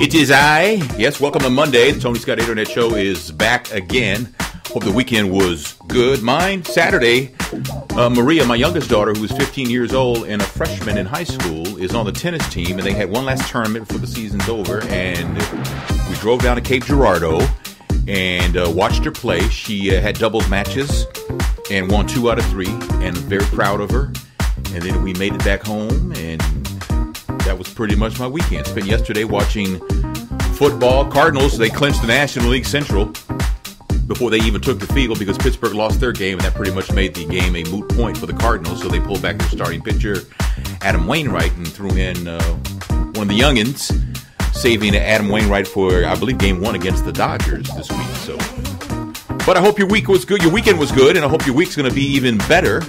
It is I. Yes, welcome to Monday. The Tony Scott Internet Show is back again. Hope the weekend was good. Mine, Saturday, Maria, my youngest daughter, who is 15 years old and a freshman in high school, is on the tennis team, and they had one last tournament before the season's over, and we drove down to Cape Girardeau and watched her play. She had doubles matches and won 2 out of 3, and I'm very proud of her. And then we made it back home, and that was pretty much my weekend. Spent yesterday watching football. Cardinals, they clinched the National League Central before they even took the field because Pittsburgh lost their game, and that pretty much made the game a moot point for the Cardinals. So they pulled back their starting pitcher, Adam Wainwright, and threw in one of the youngins, saving Adam Wainwright for, I believe, game 1 against the Dodgers this week. So, but I hope your week was good. Your weekend was good, and I hope your week's going to be even better.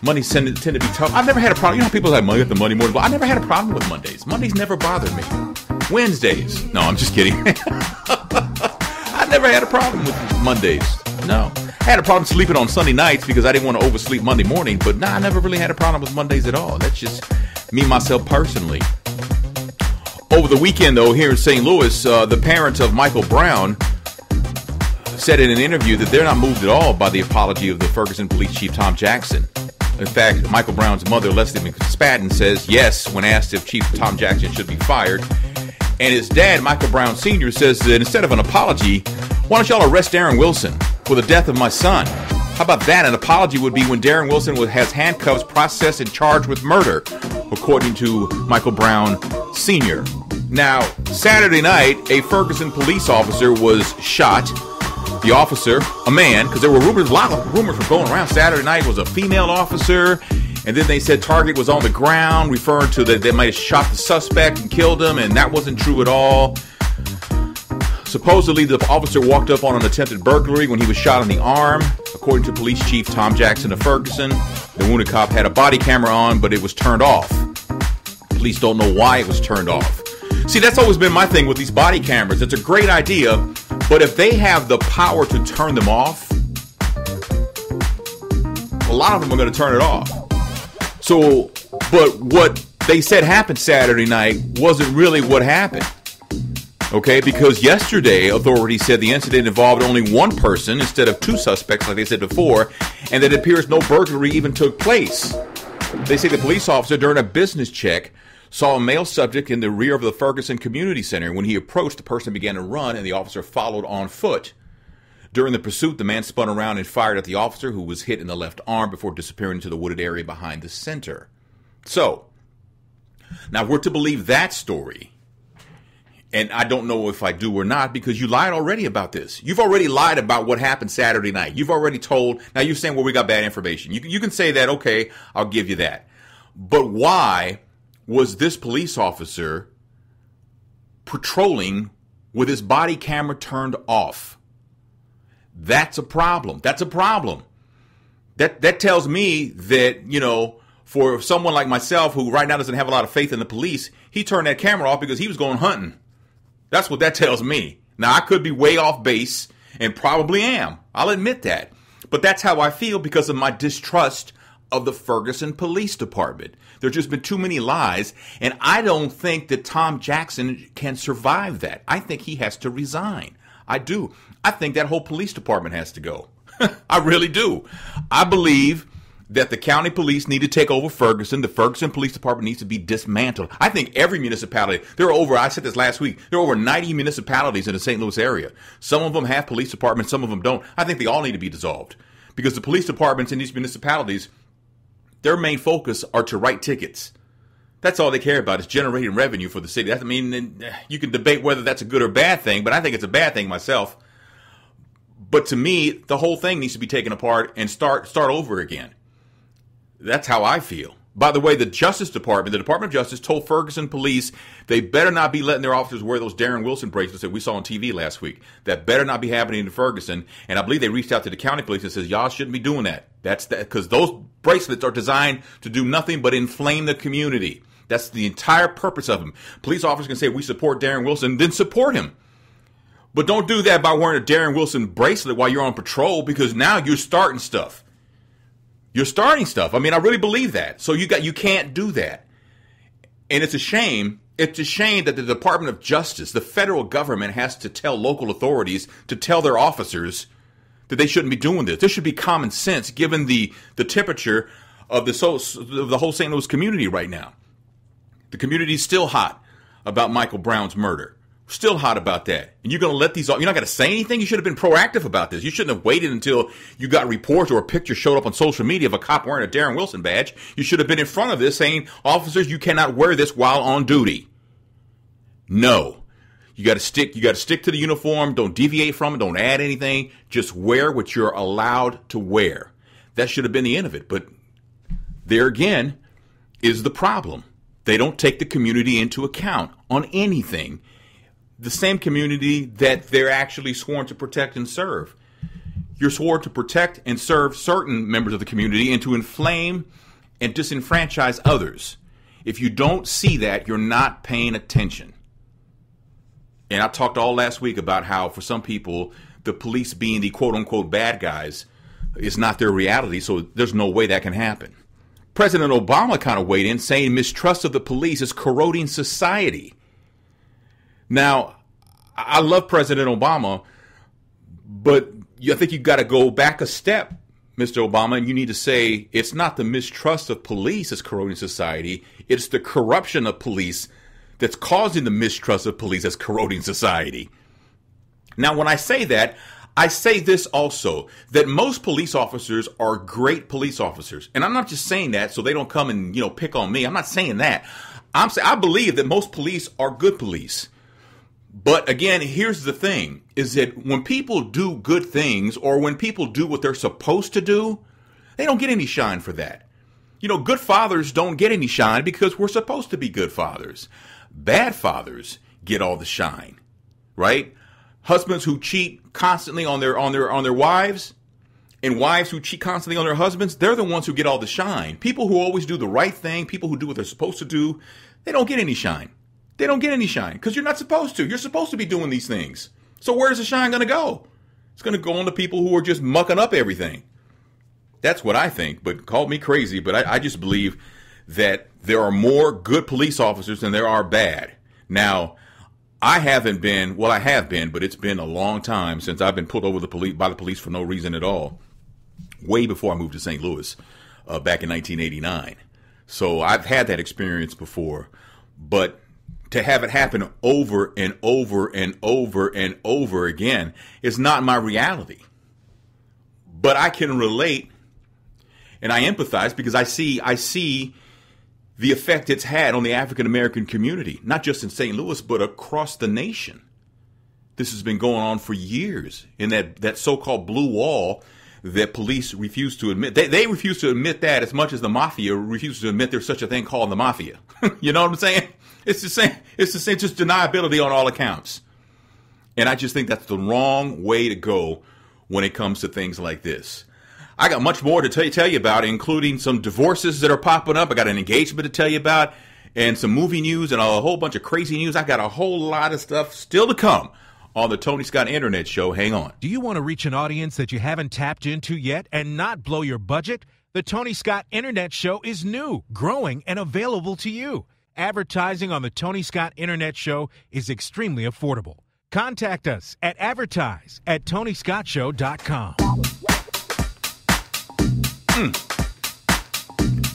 Mondays tend to be tough. I've never had a problem. You know how people have money at the Monday morning? I never had a problem with Mondays. Mondays never bothered me. Wednesdays. No, I'm just kidding. I never had a problem with Mondays. No. I had a problem sleeping on Sunday nights because I didn't want to oversleep Monday morning. But I never really had a problem with Mondays at all. That's just me, myself, personally. Over the weekend, though, here in St. Louis, the parents of Michael Brown said in an interview that they're not moved at all by the apology of the Ferguson Police Chief Tom Jackson. In fact, Michael Brown's mother, Leslie McSpadden, says yes when asked if Chief Tom Jackson should be fired. And his dad, Michael Brown Sr., says that instead of an apology, why don't y'all arrest Darren Wilson for the death of my son? How about that? An apology would be when Darren Wilson has handcuffs, processed, and charged with murder, according to Michael Brown Sr. Now, Saturday night, a Ferguson police officer was shot. The officer, a man, because there were rumors, a lot of rumors were going around. Saturday night was a female officer, and then they said target was on the ground, referring to that they might have shot the suspect and killed him, and that wasn't true at all. Supposedly, the officer walked up on an attempted burglary when he was shot in the arm. According to Police Chief Tom Jackson of Ferguson, the wounded cop had a body camera on, but it was turned off. Police don't know why it was turned off. See, that's always been my thing with these body cameras. It's a great idea, but if they have the power to turn them off, a lot of them are going to turn it off. So, but what they said happened Saturday night wasn't really what happened. Okay, because yesterday, authorities said the incident involved only one person instead of 2 suspects, like they said before, and that it appears no burglary even took place. They say the police officer, during a business check, saw a male subject in the rear of the Ferguson Community Center. When he approached, the person began to run, and the officer followed on foot. During the pursuit, the man spun around and fired at the officer, who was hit in the left arm before disappearing into the wooded area behind the center. So, now if we're to believe that story, and I don't know if I do or not, because you lied already about this. You've already lied about what happened Saturday night. You've already told, now you're saying, well, we got bad information. You can say that, okay, I'll give you that. But why was this police officer patrolling with his body camera turned off? That's a problem. That's a problem. That tells me that, you know, for someone like myself who right now doesn't have a lot of faith in the police, he turned that camera off because he was going hunting. That's what that tells me. Now, I could be way off base, and probably am. I'll admit that. But that's how I feel because of my distrust of the Ferguson Police Department. There's just been too many lies, and I don't think that Tom Jackson can survive that. I think he has to resign. I do. I think that whole police department has to go. I really do. I believe that the county police need to take over Ferguson. The Ferguson Police Department needs to be dismantled. I think every municipality, I said this last week, there are over 90 municipalities in the St. Louis area. Some of them have police departments, some of them don't. I think they all need to be dissolved because the police departments in these municipalities, their main focus are to write tickets. That's all they care about is generating revenue for the city. I mean, you can debate whether that's a good or bad thing, but I think it's a bad thing myself. But to me, the whole thing needs to be taken apart and start over again. That's how I feel. By the way, the Justice Department, the Department of Justice told Ferguson police they better not be letting their officers wear those Darren Wilson bracelets that we saw on TV last week. That better not be happening in Ferguson. And I believe they reached out to the county police and says, y'all shouldn't be doing that. That's because those bracelets are designed to do nothing but inflame the community. That's the entire purpose of them. Police officers can say, we support Darren Wilson, then support him. But don't do that by wearing a Darren Wilson bracelet while you're on patrol, because now you're starting stuff. You're starting stuff. I mean, I really believe that. So you can't do that. And it's a shame It's a shame that the Department of Justice, the federal government, has to tell local authorities to tell their officers that they shouldn't be doing this. This should be common sense given the temperature of the whole St. Louis community right now. The community is still hot about Michael Brown's murder. Still hot about that. And you're going to let these, you're not going to say anything? You should have been proactive about this. You shouldn't have waited until you got reports or a picture showed up on social media of a cop wearing a Darren Wilson badge. You should have been in front of this saying, officers, you cannot wear this while on duty. No. You got to stick to the uniform. Don't deviate from it. Don't add anything. Just wear what you're allowed to wear. That should have been the end of it. But there again is the problem. They don't take the community into account on anything. The same community that they're actually sworn to protect and serve. You're sworn to protect and serve certain members of the community and to inflame and disenfranchise others. If you don't see that, you're not paying attention. And I talked all last week about how for some people, the police being the quote-unquote bad guys is not their reality, so there's no way that can happen. President Obama kind of weighed in saying mistrust of the police is corroding society. Now, I love President Obama, but I think you've got to go back a step, Mr. Obama, and you need to say it's not the mistrust of police that's corroding society. It's the corruption of police that's causing the mistrust of police that's corroding society. Now, when I say that, I say this also, that most police officers are great police officers. And I'm not just saying that so they don't come and, pick on me. I'm not saying that. I believe that most police are good police. But again, here's the thing, is that when people do good things or when people do what they're supposed to do, they don't get any shine for that. Good fathers don't get any shine because we're supposed to be good fathers. Bad fathers get all the shine, right? Husbands who cheat constantly on their wives and wives who cheat constantly on their husbands, they're the ones who get all the shine. People who always do the right thing, people who do what they're supposed to do, they don't get any shine. They don't get any shine because you're not supposed to. You're supposed to be doing these things. So where's the shine going to go? It's going to go on to people who are just mucking up everything. That's what I think, but call me crazy, but I just believe that there are more good police officers than there are bad. Now, I have been, but it's been a long time since I've been pulled over by the police for no reason at all. Way before I moved to St. Louis, back in 1989. So I've had that experience before, but to have it happen over and over and over and over again is not my reality. But I can relate and I empathize because I see the effect it's had on the African American community, not just in St. Louis, but across the nation. This has been going on for years in that so-called blue wall that police refuse to admit. They refuse to admit that as much as the mafia refuses to admit there's such a thing called the mafia. You know what I'm saying? It's the same. It's the same. Just deniability on all accounts. And I just think that's the wrong way to go when it comes to things like this. I got much more to tell you about, including some divorces that are popping up. I got an engagement to tell you about and some movie news and a whole bunch of crazy news. I got a whole lot of stuff still to come on the Tony Scott Internet Show. Hang on. Do you want to reach an audience that you haven't tapped into yet and not blow your budget? The Tony Scott Internet Show is new, growing, and available to you. Advertising on the Tony Scott Internet Show is extremely affordable. Contact us at advertise@TonyScottShow.com.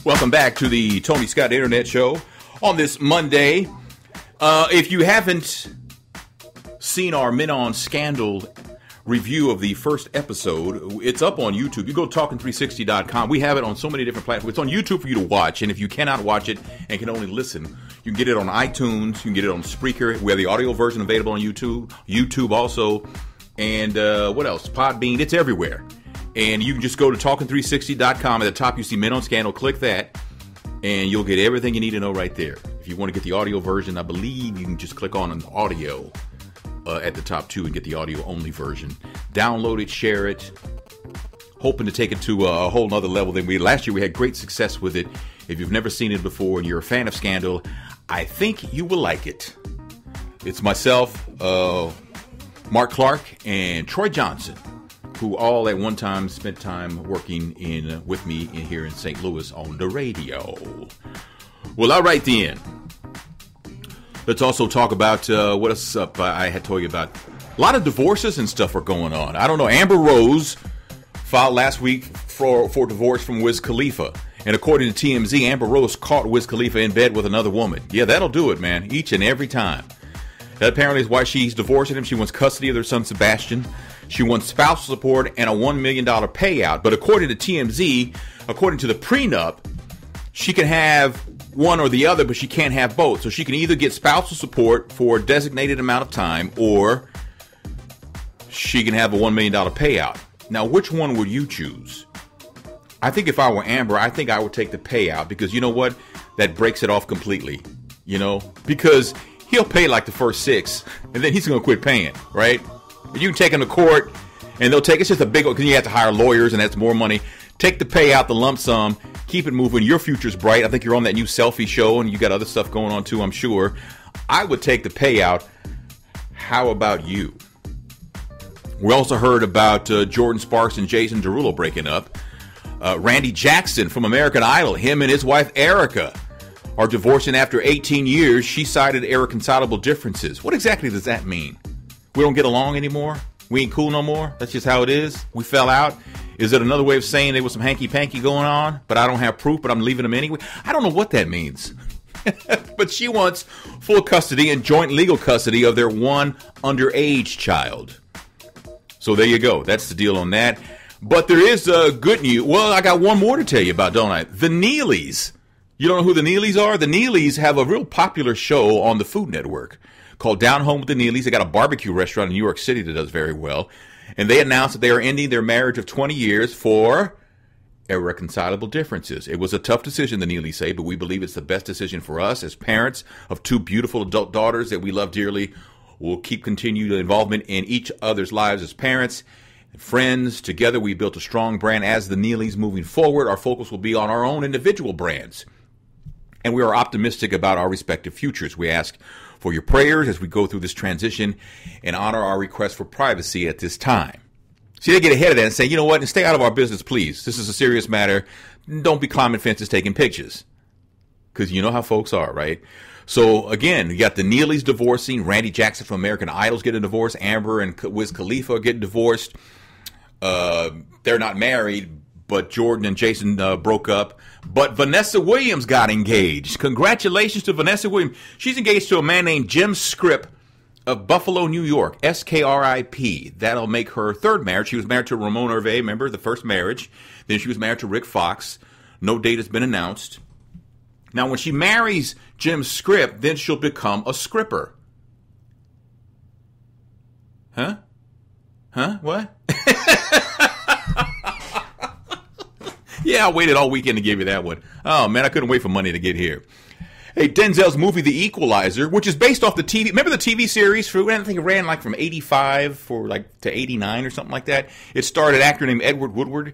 Welcome back to the Tony Scott Internet Show on this Monday. If you haven't seen our Men on Scandal review of the first episode, it's up on YouTube. You go to talking360.com. We have it on so many different platforms. It's on YouTube for you to watch. And if you cannot watch it and can only listen, you can get it on iTunes. You can get it on Spreaker. We have the audio version available on YouTube. YouTube also. And what else? Podbean. It's everywhere. And you can just go to talking360.com. At the top, you see Men on Scandal. Click that. And you'll get everything you need to know right there. If you want to get the audio version, I believe you can just click on an audio at the top too and get the audio only version. Download it, share it. Hoping to take it to a whole nother level than last year. We had great success with it. If you've never seen it before and you're a fan of Scandal, I think you will like it. It's myself, Mark Clark, and Troy Johnson, who all at one time spent time working with me here in St. Louis on the radio. Well, all right then. Let's also talk about what else I had told you about. A lot of divorces and stuff are going on. I don't know. Amber Rose filed last week for divorce from Wiz Khalifa. And according to TMZ, Amber Rose caught Wiz Khalifa in bed with another woman. Yeah, that'll do it, man. Each and every time. That apparently is why she's divorcing him. She wants custody of their son, Sebastian. She wants spousal support and a $1 million payout. But according to TMZ, according to the prenup, she can have one or the other, but she can't have both. So she can either get spousal support for a designated amount of time, or she can have a $1 million payout. Now, which one would you choose? I think if I were Amber, I think I would take the payout, because you know what? That breaks it off completely, because he'll pay like the first 6 and then he's going to quit paying, right? You can take him to court and they'll take, it's just a big one, because you have to hire lawyers and that's more money. Take the payout, the lump sum, keep it moving. Your future's bright. I think you're on that new selfie show and you got other stuff going on too, I'm sure. I would take the payout. How about you? We also heard about Jordan Sparks and Jason Derulo breaking up. Randy Jackson from American Idol, him and his wife Erica are divorcing after 18 years. She cited irreconcilable differences. What exactly does that mean? We don't get along anymore? We ain't cool no more? That's just how it is? We fell out? Is it another way of saying there was some hanky-panky going on, but I don't have proof, but I'm leaving them anyway? I don't know what that means. But she wants full custody and joint legal custody of their one underage child. So there you go. That's the deal on that. But there is good news. Well, I got one more to tell you about, don't I? The Neelys. You don't know who the Neelys are? The Neelys have a real popular show on the Food Network called Down Home with the Neelys. They got a barbecue restaurant in New York City that does very well. And they announced that they are ending their marriage of 20 years for irreconcilable differences. It was a tough decision, the Neelys say, but we believe it's the best decision for us as parents of 2 beautiful adult daughters that we love dearly. We'll keep continued involvement in each other's lives as parents and friends. Together, we built a strong brand as the Neelys. Moving forward, our focus will be on our own individual brands. And we are optimistic about our respective futures. We ask for your prayers as we go through this transition and honor our request for privacy at this time. See, they get ahead of that and say, you know what, and stay out of our business, please. This is a serious matter. Don't be climbing fences taking pictures. Because you know how folks are, right? So, again, you got the Neelys divorcing. Randy Jackson from American Idol's getting divorced. Amber and Wiz Khalifa are getting divorced. They're not married, but Jordan and Jason broke up. But Vanessa Williams got engaged. Congratulations to Vanessa Williams. She's engaged to a man named Jim Scripp of Buffalo, New York, Skrip. That'll make her 3rd marriage. She was married to Ramon Hervé, remember, the first marriage. Then she was married to Rick Fox. No date has been announced. Now, when she marries Jim Scripp, then she'll become a Scripper. Huh? What? Yeah, I waited all weekend to give you that one. Oh, man, I couldn't wait for Monday to get here. Hey, Denzel's movie, The Equalizer, which is based off the TV. Remember the TV series? I think it ran like from 85 to 89 or something like that. It starred an actor named Edward Woodward.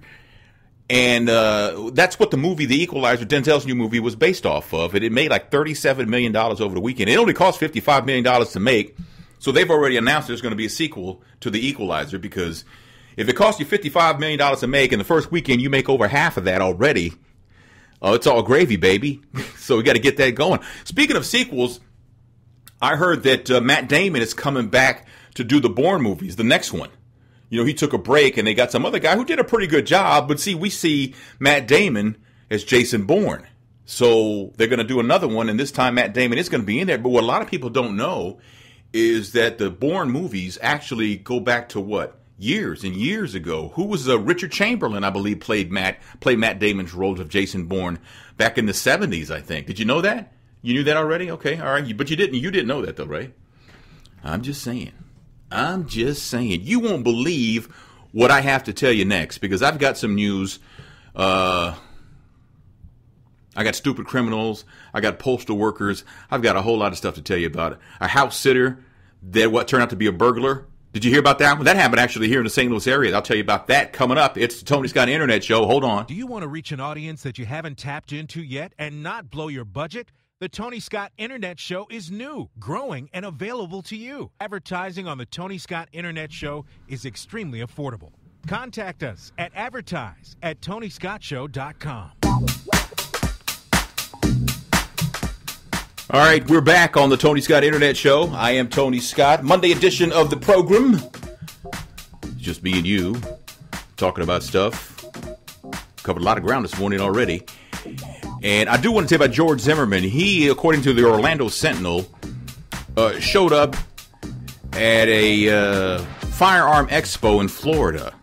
And that's what the movie, The Equalizer, Denzel's new movie, was based off of. It made like $37 million over the weekend. It only cost $55 million to make. So they've already announced there's going to be a sequel to The Equalizer, because if it costs you $55 million to make, and the first weekend you make over half of that already, it's all gravy, baby. So we got to get that going. Speaking of sequels, I heard that Matt Damon is coming back to do the Bourne movies, the next one. You know, he took a break, and they got some other guy who did a pretty good job. But see, we see Matt Damon as Jason Bourne. So they're going to do another one, and this time Matt Damon is going to be in there. But what a lot of people don't know is that the Bourne movies actually go back to what? Years and years ago. Who was Richard Chamberlain, I believe, played Matt Damon's role of Jason Bourne back in the 70s, I think. Did you know that? You knew that already? Okay, all right. But you didn't know that, though, right? I'm just saying. You won't believe what I have to tell you next, because I've got some news. I got stupid criminals. I got postal workers. I've got a whole lot of stuff to tell you about it. A house sitter that turned out to be a burglar. Did you hear about that one? That happened actually here in the St. Louis area. I'll tell you about that coming up. It's the Tony Scott Internet Show. Hold on. Do you want to reach an audience that you haven't tapped into yet and not blow your budget? The Tony Scott Internet Show is new, growing, and available to you. Advertising on the Tony Scott Internet Show is extremely affordable. Contact us at advertise@tonyscottshow.com. All right, we're back on the Tony Scott Internet Show. I am Tony Scott. Monday edition of the program. It's just me and you talking about stuff. Covered a lot of ground this morning already. And I do want to say about George Zimmerman. He, according to the Orlando Sentinel, showed up at a firearm expo in Florida.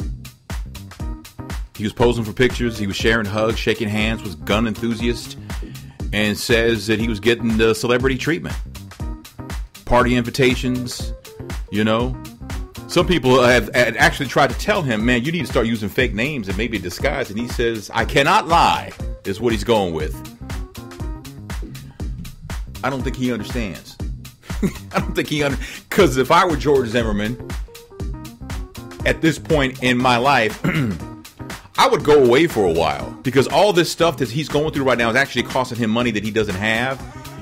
He was posing for pictures. He was sharing hugs, shaking hands with gun enthusiasts, and says that he was getting the celebrity treatment. Party invitations, you know. Some people have actually tried to tell him, man, you need to start using fake names and maybe a disguise. And he says, I cannot lie, is what he's going with. I don't think he understands. I don't think he because if I were George Zimmerman, at this point in my life, I would go away for a while, because all this stuff that he's going through right now is actually costing him money that he doesn't have.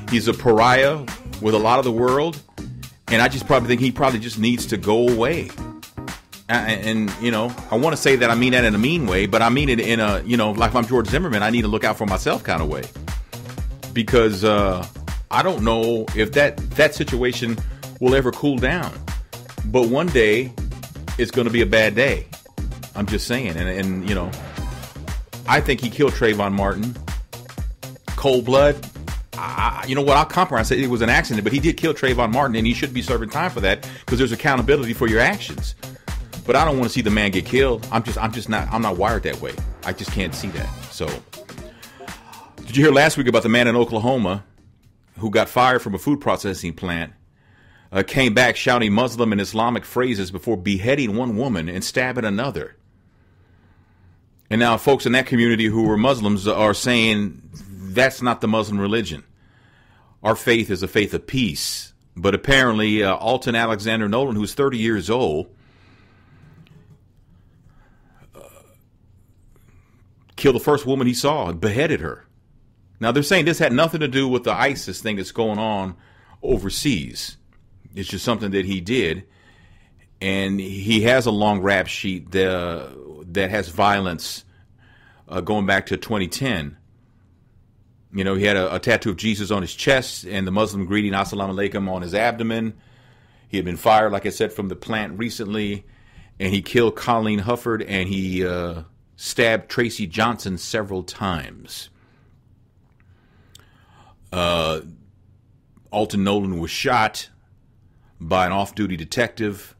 He's a pariah with a lot of the world, and I just probably think he probably just needs to go away. And you know, I want to say that I mean that in a mean way, but I mean it in a, you know, like if I'm George Zimmerman, I need to look out for myself kind of way, because I don't know if that situation will ever cool down, but one day it's going to be a bad day. I'm just saying, and you know, I think he killed Trayvon Martin. Cold blood. You know what? I'll compromise. Say it was an accident, but he did kill Trayvon Martin, and he should be serving time for that, because there's accountability for your actions. But I don't want to see the man get killed. I'm not wired that way. I just can't see that. So, did you hear last week about the man in Oklahoma who got fired from a food processing plant? Came back shouting Muslim and Islamic phrases before beheading one woman and stabbing another. And now folks in that community who were Muslims are saying that's not the Muslim religion. Our faith is a faith of peace. But apparently alton-nolen, who's 30 years old, killed the first woman he saw and beheaded her. Now they're saying this had nothing to do with the ISIS thing that's going on overseas. It's just something that he did. And he has a long rap sheet that has violence going back to 2010. You know, he had a tattoo of Jesus on his chest and the Muslim greeting Assalamu alaikum on his abdomen. He had been fired, like I said, from the plant recently. And he killed Colleen Hufford, and he stabbed Tracy Johnson several times. Alton-Nolen was shot by an off-duty detective.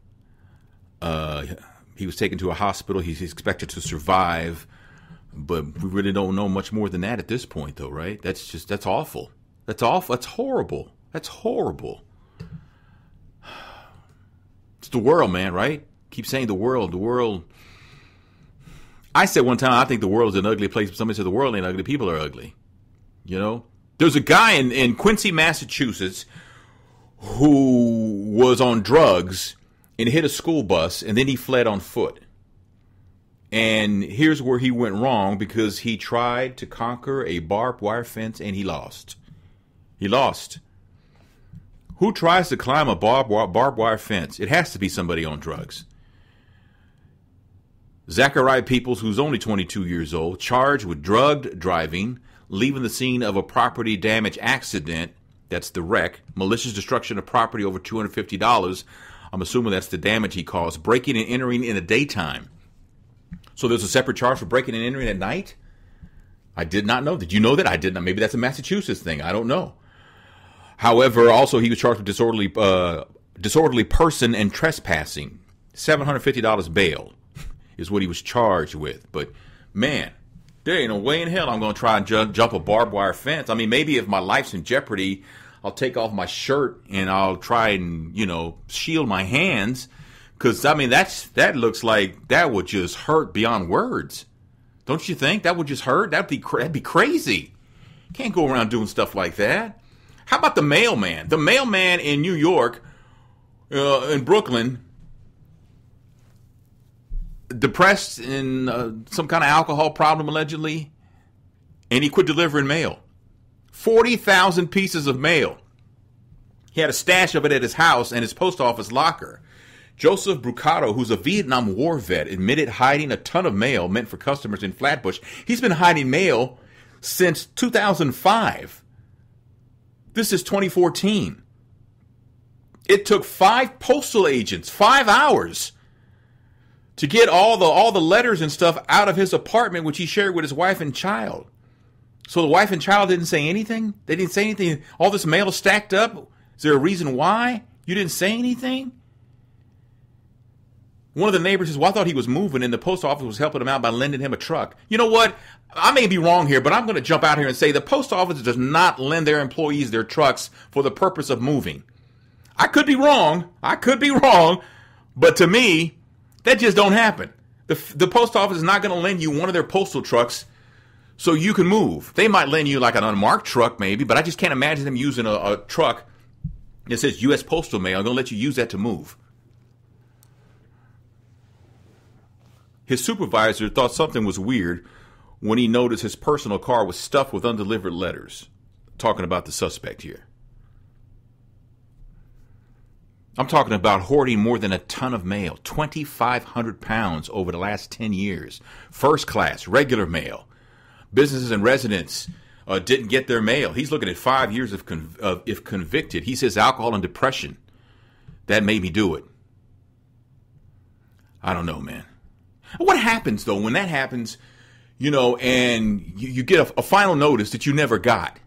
He was taken to a hospital. He's expected to survive, but we really don't know much more than that at this point, though, right? That's awful. That's awful. That's horrible. That's horrible. It's the world, man, right? Keep saying the world. The world. I said one time, I think the world is an ugly place. Somebody said the world ain't ugly. People are ugly. You know? There's a guy in Quincy, Massachusetts, who was on drugs and hit a school bus, and then he fled on foot. And here's where he went wrong, because he tried to conquer a barbed wire fence, and he lost. He lost. Who tries to climb a barbed wire fence? It has to be somebody on drugs. Zachariah Peoples, who's only 22 years old, charged with drugged driving, leaving the scene of a property damage accident. That's the wreck. Malicious destruction of property over $250. I'm assuming that's the damage he caused. Breaking and entering in the daytime. So there's a separate charge for breaking and entering at night? I did not know. Did you know that? I did not. Maybe that's a Massachusetts thing. I don't know. However, also he was charged with disorderly person and trespassing. $750 bail is what he was charged with. But, man, there ain't no way in hell I'm going to try and jump a barbed wire fence. I mean, maybe if my life's in jeopardy, I'll take off my shirt and I'll try and, you know, shield my hands. Because, I mean, that looks like that would just hurt beyond words. Don't you think? That would just hurt? That'd be crazy. Can't go around doing stuff like that. How about the mailman? The mailman in New York, in Brooklyn, depressed in some kind of alcohol problem, allegedly, and he quit delivering mail. 40,000 pieces of mail. He had a stash of it at his house and his post office locker. Joseph Brucato, who's a Vietnam War vet, admitted hiding a ton of mail meant for customers in Flatbush. He's been hiding mail since 2005. This is 2014. It took 5 postal agents 5 hours to get all the letters and stuff out of his apartment, which he shared with his wife and child. So the wife and child didn't say anything? They didn't say anything? All this mail stacked up? Is there a reason why you didn't say anything? One of the neighbors says, well, I thought he was moving, and the post office was helping him out by lending him a truck. You know what? I may be wrong here, but I'm going to jump out here and say the post office does not lend their employees their trucks for the purpose of moving. I could be wrong. But to me, that just don't happen. The post office is not going to lend you one of their postal trucks so you can move. They might lend you like an unmarked truck maybe, but I just can't imagine them using a truck that says U.S. Postal Mail. I'm going to let you use that to move. His supervisor thought something was weird when he noticed his personal car was stuffed with undelivered letters. Talking about the suspect here. I'm talking about hoarding more than a ton of mail, 2,500 pounds over the last 10 years. First class, regular mail. Businesses and residents didn't get their mail. He's looking at 5 years if convicted. He says alcohol and depression. That made me do it. I don't know, man. What happens, though, when that happens, and you get a final notice that you never got?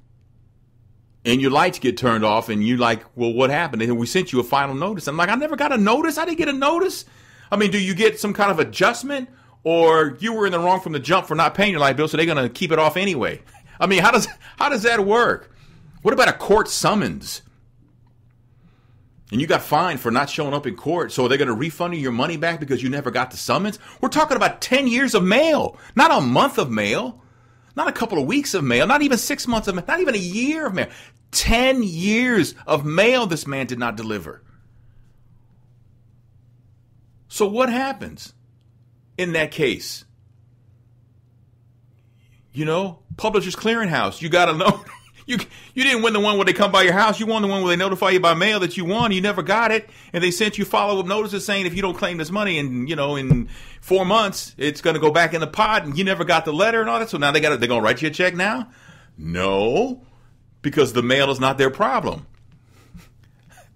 And your lights get turned off, and you're like, well, what happened? And we sent you a final notice. I'm like, I never got a notice. I didn't get a notice. I mean, do you get some kind of adjustment? Or you were in the wrong from the jump for not paying your light bill, so they're going to keep it off anyway? I mean, how does that work? What about a court summons? And you got fined for not showing up in court, so they're going to refund you your money back because you never got the summons? We're talking about 10 years of mail, not a month of mail, not a couple of weeks of mail, not even 6 months of mail, not even a year of mail. 10 years of mail this man did not deliver. So what happens in that case? Publishers Clearinghouse, you got to know. You didn't win the one where they come by your house. You won the one where they notify you by mail that you won. You never got it. And they sent you follow-up notices saying if you don't claim this money in 4 months, it's going to go back in the pot, and you never got the letter and all that. So now they're going to write you a check now? No, because the mail is not their problem.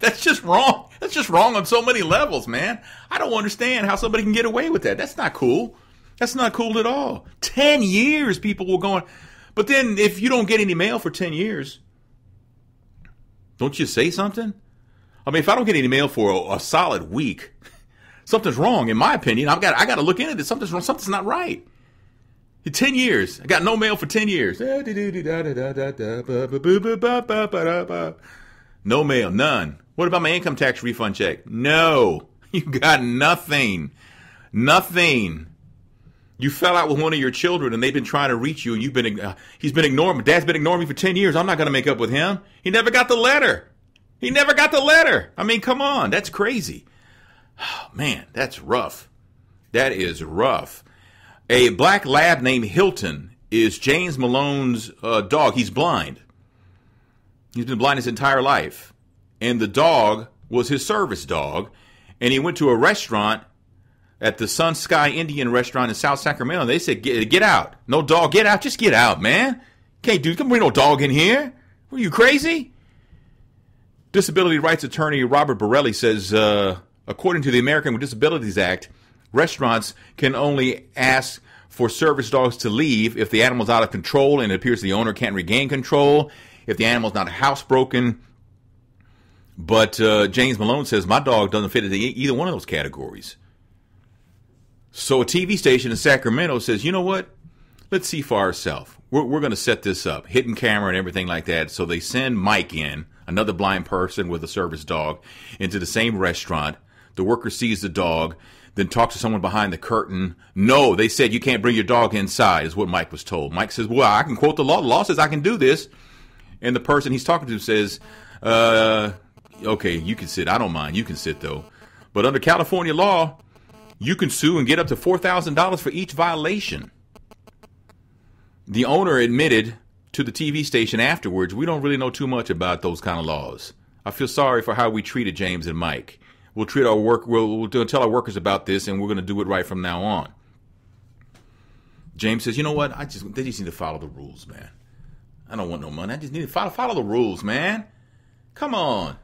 That's just wrong. That's just wrong on so many levels, man. I don't understand how somebody can get away with that. That's not cool. That's not cool at all. 10 years people will go on. But then if you don't get any mail for 10 years, don't you say something? I mean, if I don't get any mail for a solid week, something's wrong, in my opinion. I got to look into this. Something's wrong. Something's not right. 10 years. I got no mail for 10 years. No mail. None. What about my income tax refund check? No. You got nothing. Nothing. You fell out with one of your children and they've been trying to reach you and he's been ignoring me. Dad's been ignoring me for 10 years. I'm not going to make up with him. He never got the letter. I mean, come on. That's crazy. Oh, man, that's rough. That is rough. A black lab named Hilton is James Malone's dog. He's blind. He's been blind his entire life. And the dog was his service dog. And he went to a restaurant at the Sun Sky Indian restaurant in South Sacramento. They said, get out. No dog, get out. Just get out, man. Can't bring no dog in here. Are you crazy? Disability rights attorney Robert Borelli says, according to the American with Disabilities Act, restaurants can only ask for service dogs to leave if the animal's out of control and it appears the owner can't regain control, if the animal's not housebroken. But James Malone says, my dog doesn't fit into either one of those categories. So a TV station in Sacramento says, you know what? Let's see for ourselves. We're going to set this up, hidden camera and everything like that. So they send Mike in, another blind person with a service dog, into the same restaurant. The worker sees the dog, then talks to someone behind the curtain. No, they said you can't bring your dog inside, is what Mike was told. Mike says, well, I can quote the law. The law says I can do this. And the person he's talking to says, okay, you can sit. I don't mind. You can sit, though. But under California law, you can sue and get up to $4,000 for each violation. The owner admitted to the TV station afterwards, we don't really know too much about those kind of laws. I feel sorry for how we treated James and Mike. We'll tell our workers about this, and we're going to do it right from now on. James says, you know what? They just need to follow the rules, man. I don't want no money. I just need to follow the rules, man. Come on.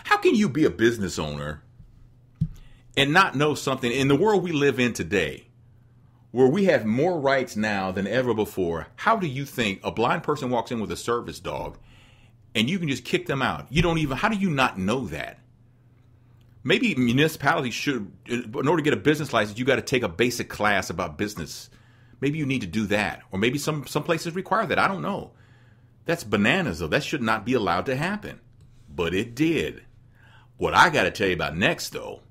How can you be a business owner and not know something in the world we live in today, where we have more rights now than ever before? How do you think a blind person walks in with a service dog and you can just kick them out? How do you not know that? Maybe municipalities should, in order to get a business license, you got to take a basic class about business. Maybe you need to do that. Or maybe some places require that. I don't know. That's bananas, though. That should not be allowed to happen. But it did. What I got to tell you about next, though,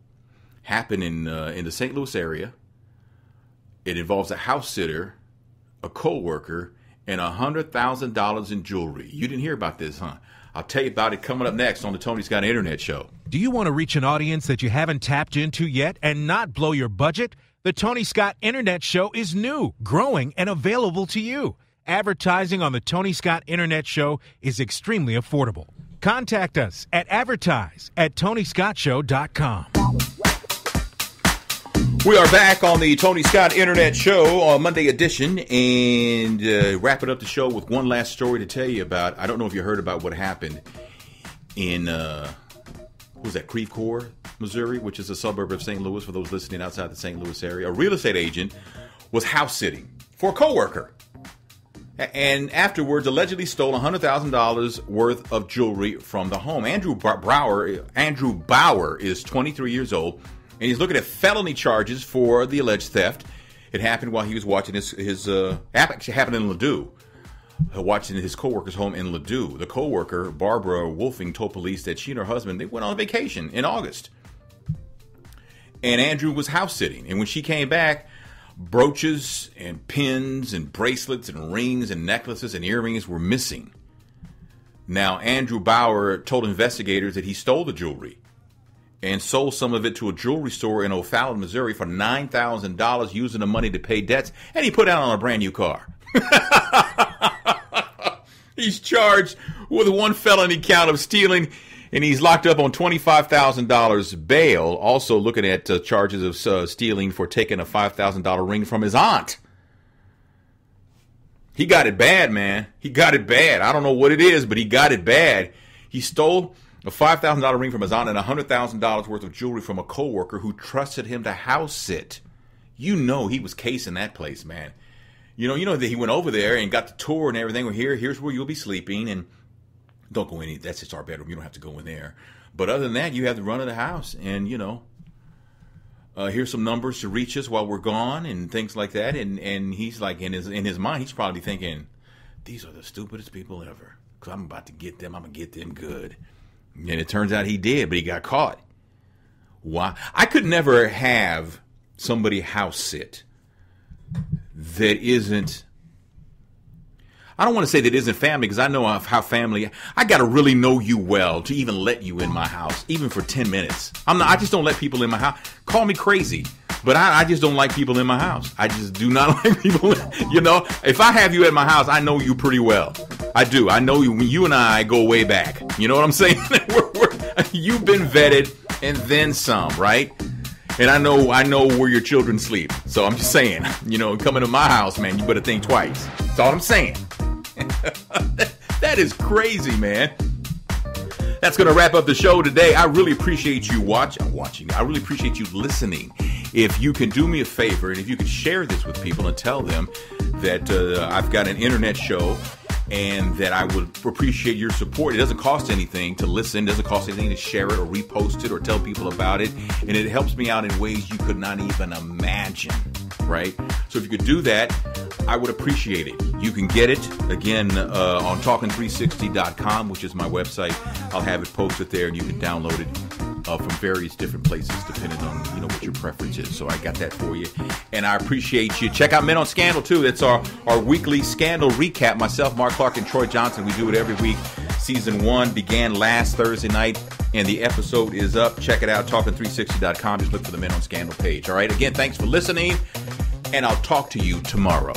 happened in the St. Louis area. It involves a house sitter, a co-worker, and $100,000 in jewelry. You didn't hear about this, huh? I'll tell you about it coming up next on the Tony Scott Internet Show. Do you want to reach an audience that you haven't tapped into yet and not blow your budget? The Tony Scott Internet Show is new, growing, and available to you. Advertising on the Tony Scott Internet Show is extremely affordable. Contact us at advertise@TonyScottShow.com. We are back on the Tony Scott Internet Show on Monday edition, and wrapping up the show with one last story to tell you about. I don't know if you heard about what happened in, Creve Coeur, Missouri, which is a suburb of St. Louis, for those listening outside the St. Louis area. A real estate agent was house sitting for a coworker, and afterwards allegedly stole $100,000 worth of jewelry from the home. Andrew Bauer is 23 years old, and he's looking at felony charges for the alleged theft. It happened while he was watching actually happened in Ladue, watching his co-worker's home in Ladue. The co-worker, Barbara Wolfing, told police that she and her husband, they went on vacation in August. And Andrew was house sitting. And when she came back, brooches and pins and bracelets and rings and necklaces and earrings were missing. Now, Andrew Bauer told investigators that he stole the jewelry and sold some of it to a jewelry store in O'Fallon, Missouri for $9,000, using the money to pay debts, and he put out on a brand new car. He's charged with one felony count of stealing, and he's locked up on $25,000 bail. Also looking at charges of stealing for taking a $5,000 ring from his aunt. He got it bad, man. He got it bad. I don't know what it is, but he got it bad. He stole a $5,000 ring from his aunt and $100,000 worth of jewelry from a coworker who trusted him to house sit. You know he was casing that place, man. You know that he went over there and got the tour and everything. Well, here's where you'll be sleeping, and don't go in. That's just our bedroom. You don't have to go in there. But other than that, you have the run of the house, and here's some numbers to reach us while we're gone and things like that. And he's like, in his mind, he's probably thinking, these are the stupidest people ever, because I'm about to get them. I'm gonna get them good. And it turns out he did, but he got caught. Why? I could never have somebody house sit that isn't, I don't want to say that isn't family, because I know how family, I got to really know you well to even let you in my house, even for 10 minutes. I just don't let people in my house. Call me crazy, but I just don't like people in my house. I just do not like people, if I have you at my house, I know you pretty well. I do. I know you and I go way back. You know what I'm saying? You've been vetted and then some, right? And I know where your children sleep. So I'm just saying, coming to my house, man, you better think twice. That's all I'm saying. That is crazy, man. That's going to wrap up the show today. I really appreciate you watching. I really appreciate you listening. If you can do me a favor, and if you could share this with people and tell them that I've got an internet show and that I would appreciate your support. It doesn't cost anything to listen. It doesn't cost anything to share it or repost it or tell people about it. And it helps me out in ways you could not even imagine, right? So if you could do that, I would appreciate it. You can get it, again, on talking360.com, which is my website. I'll have it posted there, and you can download it from various different places, depending on what your preference is. So I got that for you, and I appreciate you. Check out Men on Scandal too. That's our weekly scandal recap. Myself, Mark Clark, and Troy Johnson. We do it every week. Season 1 began last Thursday night, and the episode is up. Check it out, talking360.com. Just look for the Men on Scandal page. All right. Again, thanks for listening, and I'll talk to you tomorrow.